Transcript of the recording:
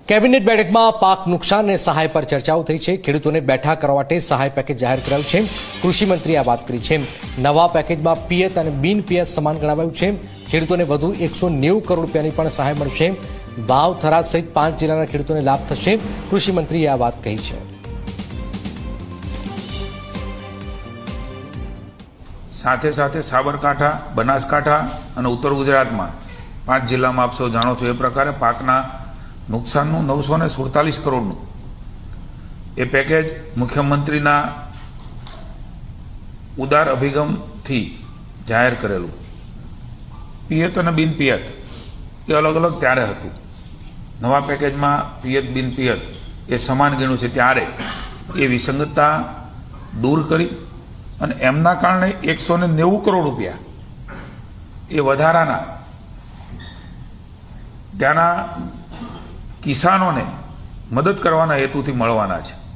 Cabinet બેઠકમાં પાક નુકસાન અને સહાય પર ચર્ચાઓ થઈ છે। ખેડૂતોને બેઠા કરવા માટે સહાય પેકેજ જાહેર કરાયું છે। કૃષિ મંત્રીએ આ વાત કરી છે। નવા પેકેજમાં પિયત અને બિન પિયત સમાન ગણાવાયું છે। ખેડૂતોને વધુ 190 કરોડ રૂપિયાની પણ સહાય મળશે। વાવ, થરાદ સહિત 5 જિલ્લાના ખેડૂતોને લાભ થશે। કૃષિ મંત્રીએ આ વાત કહી છે। સાથે સાથે સાબરકાંઠા, બનાસકાંઠા અને ઉત્તર ગુજરાતમાં 5 જિલ્લામાં આપ સૌ જાણો છો એ પ્રકારે પાકના નુકસાનનું 947 કરોડનું એ પેકેજ મુખ્યમંત્રીના ઉદાર અભિગમથી જાહેર કરેલું। પિયત અને બિન પિયત એ અલગ અલગ ત્યારે હતું। નવા પેકેજમાં પિયત બિન પિયત એ સમાન ગણ્યું છે, ત્યારે એ વિસંગતતા દૂર કરી અને એમના કારણે 190 કરોડ રૂપિયા એ વધારાના ત્યાંના કિસાનોને મદદ કરવાના હેતુથી મળવાના છે।